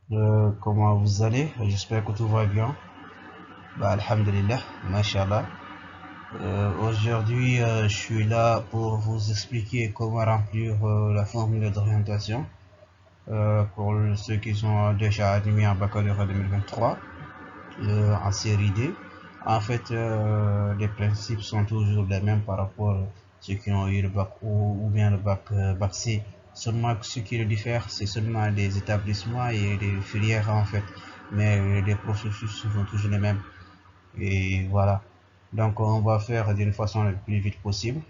Comment vous allez? J'espère que tout va bien. Bah, alhamdulillah, mashallah. Aujourd'hui, je suis là pour vous expliquer comment remplir la formule d'orientation pour ceux qui sont déjà admis en baccalauréat 2023 en série D. En fait, les principes sont toujours les mêmes par rapport à ceux qui ont eu le bac ou bien le bac C. Seulement, ce qui le diffère, c'est seulement les établissements et les filières en fait. Mais les processus sont toujours les mêmes. Et voilà. Donc, on va faire d'une façon la plus vite possible.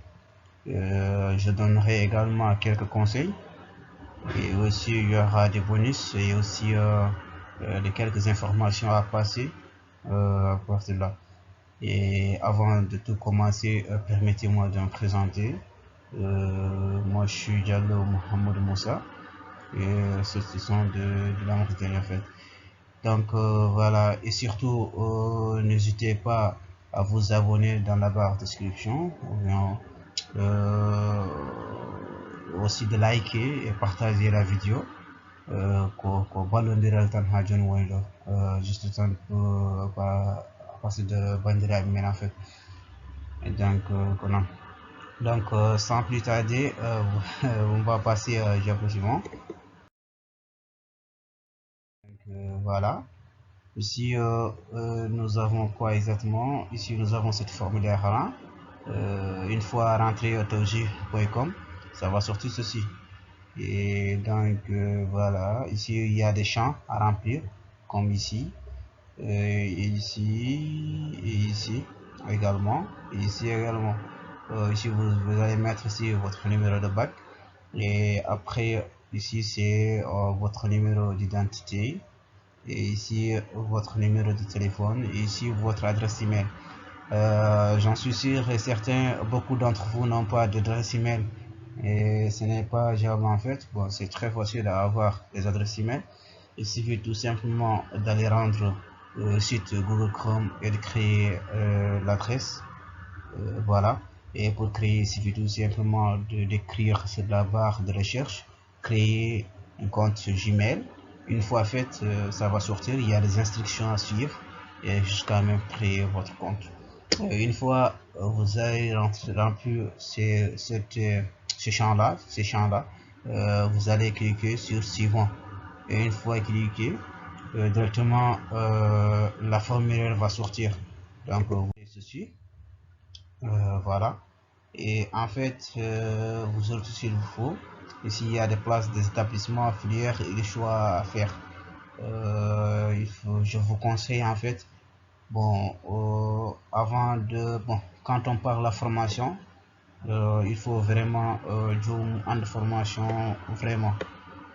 Je donnerai également quelques conseils. Et aussi, il y aura des bonus et aussi quelques informations à passer à partir de là. Et avant de tout commencer, permettez-moi de me présenter. Moi, je suis Diallo Mohamed Moussa et ceci sont de la Mauritanie en fait. Donc voilà, et surtout, n'hésitez pas à vous abonner dans la barre de description ou bien aussi de liker et partager la vidéo. Ko ballodiral tan ha joni woni ɗo juste tan parce de bandiraɓe men en fait. Et donc ko non. Donc sans plus tarder, on va passer au diapo suivant. Donc voilà. Ici nous avons quoi exactement? Ici nous avons cette formulaire là. Une fois rentré au toji.com, ça va sortir ceci. Et donc voilà, ici il y a des champs à remplir comme ici. Et ici également, et ici également. Ici vous allez mettre ici votre numéro de bac et après ici c'est votre numéro d'identité et ici votre numéro de téléphone et ici votre adresse email. J'en suis sûr et certain, beaucoup d'entre vous n'ont pas d'adresse email et ce n'est pas Java en fait. Bon, c'est très facile à avoir des adresses email. Il suffit tout simplement d'aller rendre le site Google Chrome et de créer l'adresse. Voilà. Et pour créer, il suffit tout simplement d'écrire sur la barre de recherche, créer un compte sur Gmail. Une fois fait, ça va sortir. Il y a des instructions à suivre et jusqu'à même créer votre compte. Une fois vous avez rempli ces champs-là, vous allez cliquer sur suivant. Et une fois cliqué, directement la formulaire va sortir. Donc vous faites ceci, voilà. Et en fait, vous aurez tout ce qu'il vous faut. Ici, il y a des places des établissements, filières et des choix à faire. Je vous conseille en fait, bon, quand on parle de la formation, il faut vraiment une formation vraiment.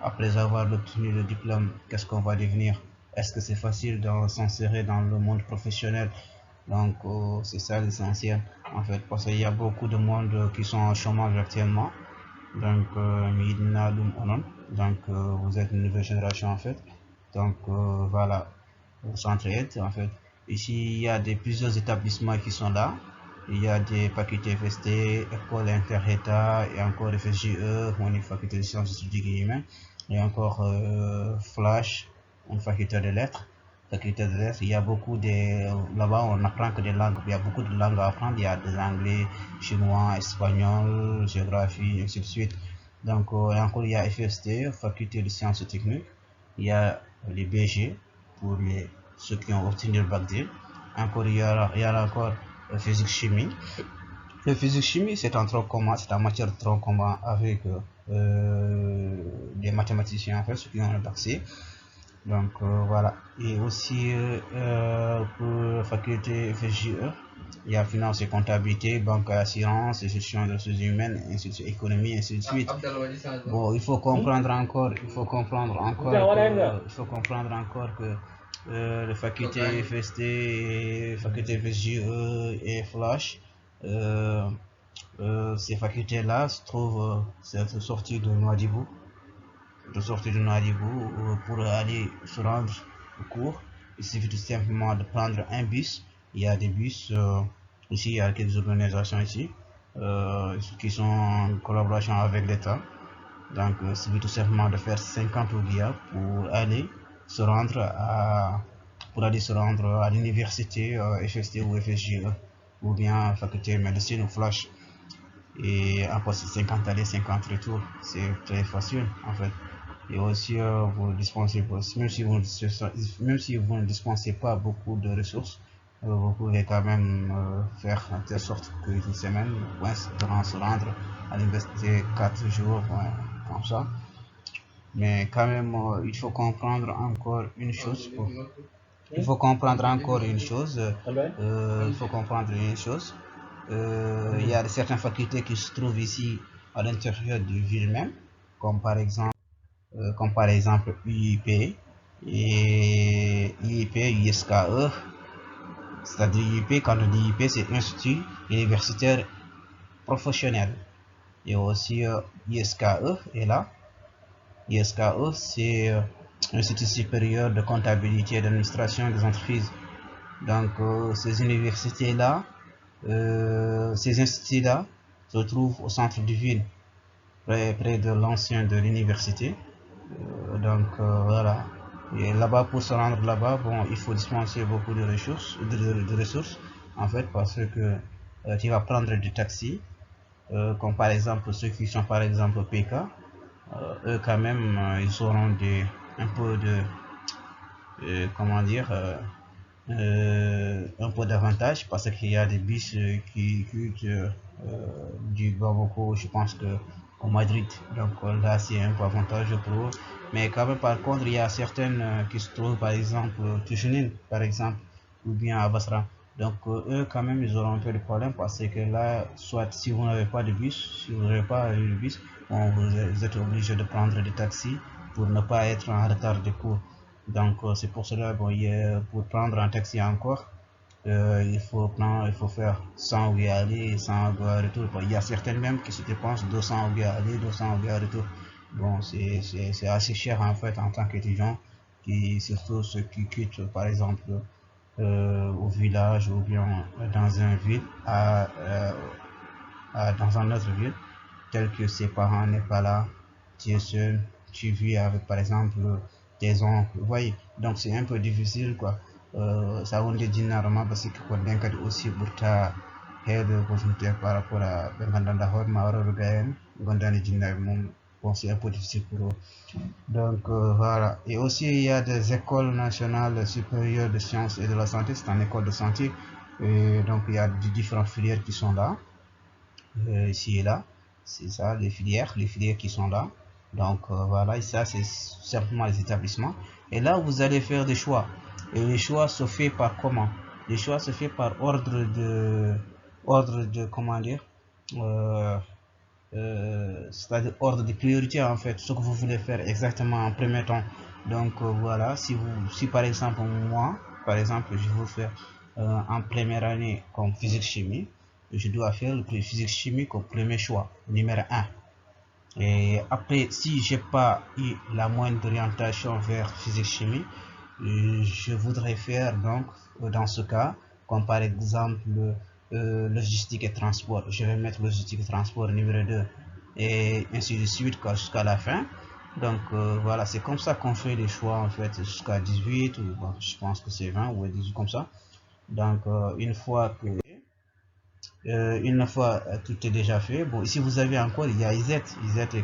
Après avoir obtenu le diplôme, qu'est-ce qu'on va devenir? Est-ce que c'est facile de s'insérer dans le monde professionnel? Donc, c'est ça l'essentiel, en fait, parce qu'il y a beaucoup de monde qui sont en chômage actuellement. Donc, vous êtes une nouvelle génération, en fait. Donc, voilà, au centre-aide, en fait. Ici, il y a plusieurs établissements qui sont là. Il y a des facultés FST, École Inter-État et encore FSJE, une faculté de sciences et études humaines, et encore Flash, une faculté de lettres. Faculté de lettres, il y a beaucoup de... Là-bas, on apprend que des langues, il y a beaucoup de langues à apprendre. Il y a des anglais, chinois, espagnol, géographie, ainsi de suite. Donc, et encore, il y a FST, faculté de sciences et techniques. Il y a les BG, pour ceux qui ont obtenu le bac D. Encore, il y a encore physique chimie. Le physique chimie, c'est un tronc commun, c'est en matière de tronc commun avec des mathématiciens en fait, ceux qui ont le bac C. Donc voilà. Et aussi pour la faculté FSJE, il y a finance et comptabilité, banque et assurance, gestion des ressources humaines, économie, ainsi de suite. Bon, il faut comprendre encore que les facultés FST, faculté FSJE et Flash, ces facultés-là se trouvent sorties de Nouadhibou, pour aller se rendre au cours. Il suffit tout simplement de prendre un bus. Il y a des bus ici, il y a quelques organisations ici qui sont en collaboration avec l'État. Donc, il suffit tout simplement de faire 50 OGIA pour aller se rendre à l'université FST ou FSJE, ou bien faculté de médecine ou flash. Et en poste 50 allées, 50 retours, c'est très facile en fait. Et aussi, même si vous ne dispensez pas beaucoup de ressources, vous pouvez quand même faire en telle sorte qu'une semaine, durant se rendre à l'université 4 jours, comme ça. Mais quand même, il faut comprendre encore une chose. Il faut comprendre encore une chose. Il faut comprendre une chose. Il y a certaines facultés qui se trouvent ici à l'intérieur du ville même, comme par exemple UIP et UIP, USKE. C'est-à-dire UIP, quand on dit UIP, c'est Institut universitaire professionnel. Et aussi ISKE est là. ISKE, c'est Institut supérieur de comptabilité et d'administration des entreprises. Donc, ces universités-là, ces instituts-là se trouvent au centre du ville, près de l'ancien de l'université. Donc, voilà. Et là-bas, pour se rendre là-bas, bon, il faut dispenser beaucoup de ressources, en fait, parce que tu vas prendre du taxi, comme par exemple ceux qui sont par exemple PK, eux quand même, ils auront un peu de, comment dire, un peu d'avantage parce qu'il y a des bus qui coûtent du Bamako, je pense que au Madrid. Donc là, c'est un peu avantageux pour eux. Mais quand même, par contre, il y a certaines qui se trouvent, par exemple, Tujunin, par exemple, ou bien à Basra. Donc eux, quand même, ils auront un peu de problème parce que là, soit si vous n'avez pas de bus, si vous n'avez pas de bus, bon, vous êtes obligé de prendre des taxis pour ne pas être en retard de cours. Donc c'est pour cela, bon, pour prendre un taxi encore, il faut faire 100 oubliés aller et 100 oubliés retour. Bon, il y a certaines même qui se dépensent 200 oubliés aller, 200 oubliés retour. Bon, c'est assez cher en fait en tant qu'étudiant, surtout ceux qui quittent par exemple au village ou bien dans un ville, dans un autre ville, tel que ses parents n'est pas là, tu es seul, tu vis avec par exemple tes oncles, vous voyez, donc c'est un peu difficile quoi. Ça on dit généralement parce que quand on est aussi pour ta head opportunité par rapport à Bengandanda Hor, Mauro Gayen, Gondani Jinna, bon c'est un peu difficile pour eux. Donc voilà. Et aussi il y a des écoles nationales supérieures de sciences et de la santé, c'est une école de santé, et donc il y a différentes filières qui sont là. Ici et là, c'est ça les filières qui sont là. Donc voilà, et ça c'est simplement les établissements. Et là vous allez faire des choix. Et les choix se fait par comment? Les choix se fait par ordre de comment dire, c'est-à-dire ordre de priorité en fait, ce que vous voulez faire exactement en premier temps. Donc voilà, si par exemple moi, par exemple, je veux faire en première année comme physique chimie, je dois faire le physique chimie comme premier choix, numéro 1. Et après, si j'ai pas eu la moindre orientation vers physique chimie, je voudrais faire donc dans ce cas, comme par exemple logistique et transport, je vais mettre logistique et transport numéro 2 et ainsi de suite jusqu'à la fin. Donc voilà, c'est comme ça qu'on fait les choix en fait jusqu'à 18 ou bon, je pense que c'est 20 ou 18 comme ça. Donc une fois tout est déjà fait, bon ici vous avez encore, il y a IZ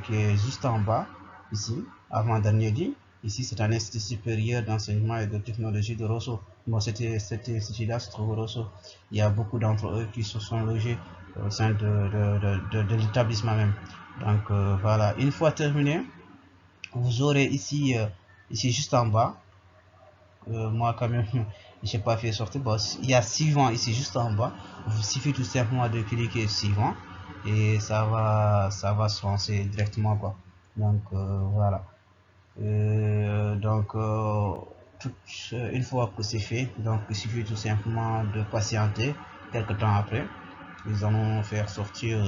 qui est juste en bas ici, avant dernier dit. Ici c'est un institut supérieur d'enseignement et de technologie de Rosso. Bon, cet institut-là se trouve au Rosso. Il y a beaucoup d'entre eux qui se sont logés au sein de l'établissement même. Donc voilà, une fois terminé, vous aurez ici, ici juste en bas, moi quand même j'ai pas fait sortir, bon, il y a suivant ici juste en bas, il suffit tout simplement de cliquer suivant et ça va se lancer directement quoi. Donc voilà. Donc une fois que c'est fait, donc il suffit tout simplement de patienter quelques temps après. Ils allons faire sortir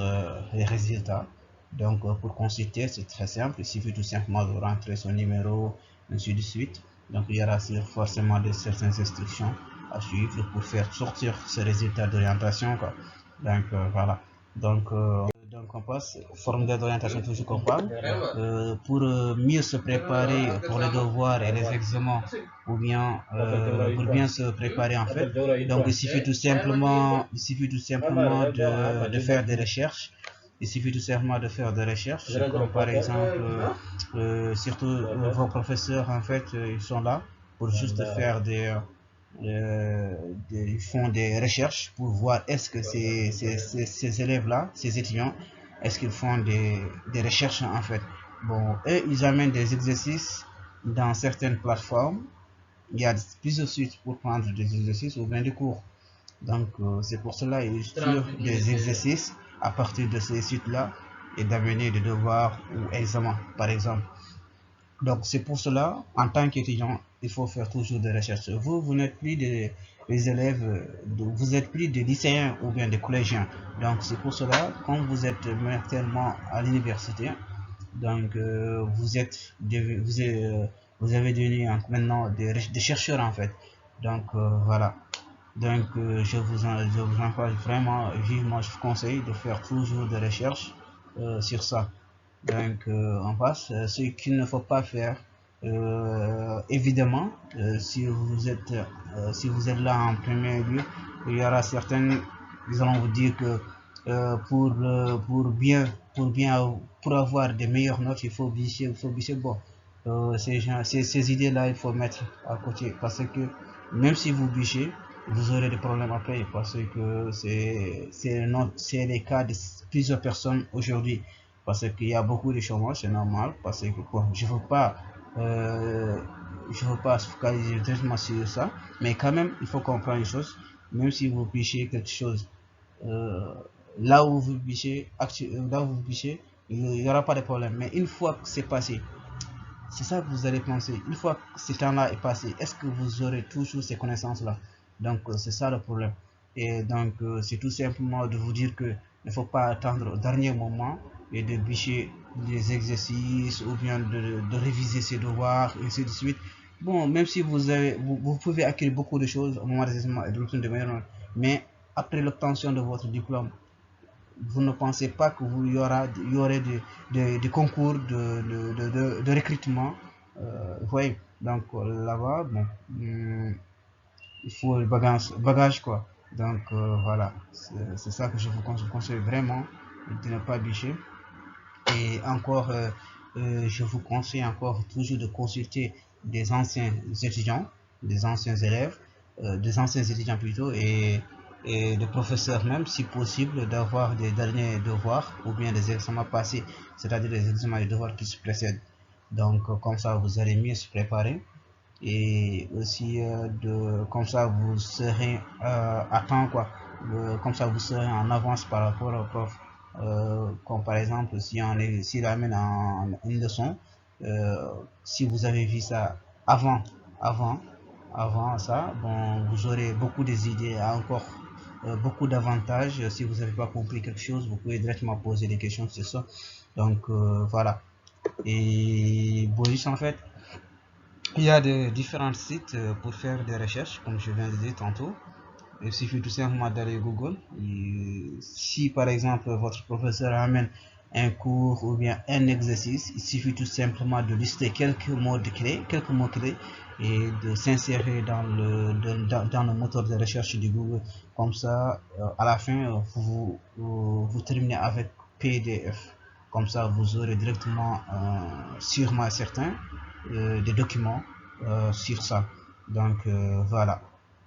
les résultats. Donc pour consulter, c'est très simple, il suffit tout simplement de rentrer son numéro, ainsi de suite. Donc il y aura forcément certaines instructions à suivre pour faire sortir ces résultats d'orientation. Donc voilà. Donc donc on passe formulaire d'orientation toujours qu'on parle, pour mieux se préparer pour les devoirs et les examens, ou bien pour bien se préparer en fait. Donc il suffit tout simplement de faire des recherches. Il suffit tout simplement de faire des recherches, comme par exemple, surtout vos professeurs en fait, ils sont là pour juste faire ils font des recherches pour voir est-ce que ces élèves-là, ces étudiants, est-ce qu'ils font des recherches en fait. Bon, eux, ils amènent des exercices dans certaines plateformes. Il y a plusieurs sites pour prendre des exercices ou bien des cours. Donc, c'est pour cela qu'ils tirent des exercices à partir de ces sites-là et d'amener des devoirs ou examens, par exemple. Donc, c'est pour cela, en tant qu'étudiant, il faut faire toujours des recherches. Vous n'êtes plus des élèves, vous êtes plus des lycéens ou bien des collégiens. Donc, c'est pour cela, quand vous êtes actuellement à l'université, donc vous avez devenu maintenant des chercheurs en fait. Donc, voilà. Donc, je vous encourage vraiment, vivement, je vous conseille de faire toujours des recherches sur ça. Donc, on passe. Ce qu'il ne faut pas faire, évidemment, si vous êtes là en premier lieu, il y aura certaines, ils allons vous dire que pour avoir des meilleures notes, il faut bicher. Bon, ces idées-là, il faut mettre à côté parce que même si vous bichez, vous aurez des problèmes après parce que c'est les cas de plusieurs personnes aujourd'hui parce qu'il y a beaucoup de chômage, c'est normal parce que bon, euh, je veux pas se focaliser directement sur ça, mais quand même il faut comprendre une chose, même si vous pichez quelque chose euh, là où vous pichez, il n'y aura pas de problème, mais une fois que c'est passé, c'est ça que vous allez penser. Une fois que ce temps-là est passé, est-ce que vous aurez toujours ces connaissances-là? Donc, c'est ça le problème. Et donc, c'est tout simplement de vous dire que il ne faut pas attendre au dernier moment et de bûcher les exercices ou bien de réviser ses devoirs et ainsi de suite. Bon, même si vous pouvez acquérir beaucoup de choses au moment des examens et de l'obtenir de meilleures, mais après l'obtention de votre diplôme, vous ne pensez pas que y aurait des concours de recrutement. Vous voyez, donc là-bas, bon, il faut le bagage quoi. Donc voilà, c'est ça que je vous conseille vraiment de ne pas bûcher. Et encore, je vous conseille encore toujours de consulter des anciens étudiants, des anciens élèves, des anciens étudiants plutôt, et des professeurs même, si possible, d'avoir des derniers devoirs ou bien des examens passés, c'est-à-dire des examens et devoirs qui se précèdent. Donc, comme ça, vous allez mieux se préparer et aussi comme ça, vous serez à temps quoi. Comme ça, vous serez en avance par rapport au prof. Comme par exemple, s'il amène une leçon, si vous avez vu ça avant, avant, avant ça, bon, vous aurez beaucoup des idées, encore beaucoup d'avantages. Si vous n'avez pas compris quelque chose, vous pouvez directement poser des questions sur ça. Donc voilà. Et Boris, en fait, il y a de différents sites pour faire des recherches, comme je viens de dire tantôt. Il suffit tout simplement d'aller Google. Et si par exemple votre professeur amène un cours ou bien un exercice, il suffit tout simplement de lister quelques mots clés et de s'insérer dans le moteur de recherche du Google. Comme ça, à la fin, vous terminez avec PDF. Comme ça, vous aurez directement, sûrement certains, des documents sur ça. Donc voilà.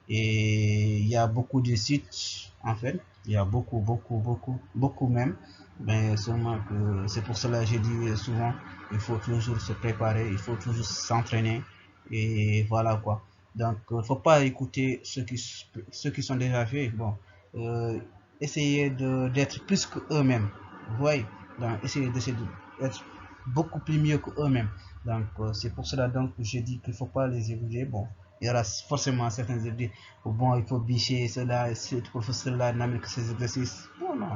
Et il y a beaucoup de sites, en fait, il y a beaucoup même, mais seulement que c'est pour cela que j'ai dit souvent, il faut toujours se préparer, il faut toujours s'entraîner, et voilà quoi. Donc, il ne faut pas écouter ceux qui sont déjà faits, bon, euh, essayer d'être plus que eux-mêmes, vous voyez, donc essayer d'être beaucoup plus mieux que eux-mêmes. Donc, c'est pour cela donc que je dis qu'il ne faut pas les écouter, bon, il y aura forcément certains qui disent bon, il faut bicher cela, ce professeur-là n'amène que ces exercices. Bon, non,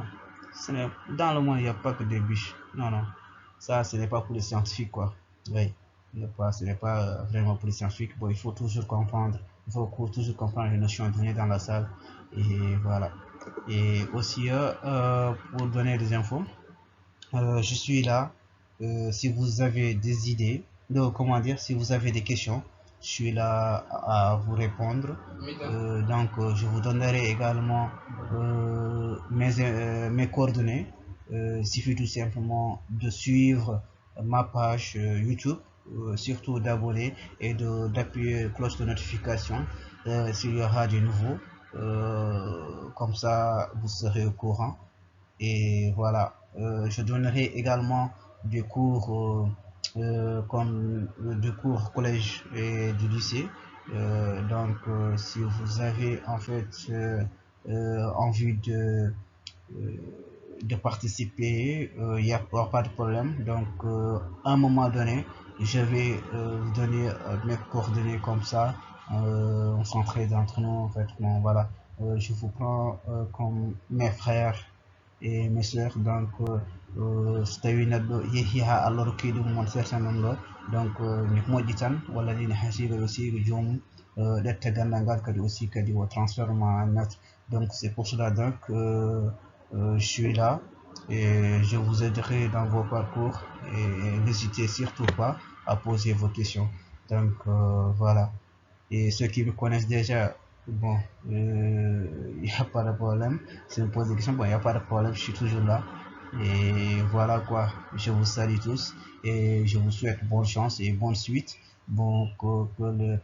dans le monde, il n'y a pas que des biches. Non, non, ça, ce n'est pas pour les scientifiques, quoi. Oui, ce n'est pas vraiment pour les scientifiques. Bon, il faut toujours comprendre, il faut toujours comprendre les notions données dans la salle. Et voilà. Et aussi, pour donner des infos, Je suis là. Si vous avez des idées, comment dire, si vous avez des questions, je suis là à vous répondre. Je vous donnerai également mes coordonnées. Il suffit tout simplement de suivre ma page YouTube, surtout d'abonner et d'appuyer cloche de notification s'il y aura du nouveau. Comme ça, vous serez au courant. Et voilà, je donnerai également des cours des cours collège et du lycée. Si vous avez en fait envie de participer, il n'y a pas de problème. À un moment donné, je vais vous donner mes coordonnées comme ça. On s'entraide entre nous. En fait, bon, voilà. Je vous prends comme mes frères et mes sœurs. So tawi neɗɗo yeehi ha Allah rokki ɗum mon certainement ɗo ni moƴƴi tan walla ni ha siga yo siga jomum ɗetta gandal ngal kadi aussi kadi o transforme net. Donc c'est pour cela je suis là et je vous aiderai dans vos parcours et n'hésitez surtout pas à poser vos questions. Voilà. Et ceux qui me connaissent déjà, bon, il n'y a pas de problème. Si vous me posez des questions, bon, il n'y a pas de problème, je suis toujours là. Et voilà quoi, je vous salue tous et je vous souhaite bonne chance et bonne suite. Bon, que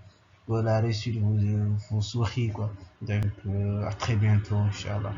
la réussite vous sourit quoi. À très bientôt, Inch'Allah.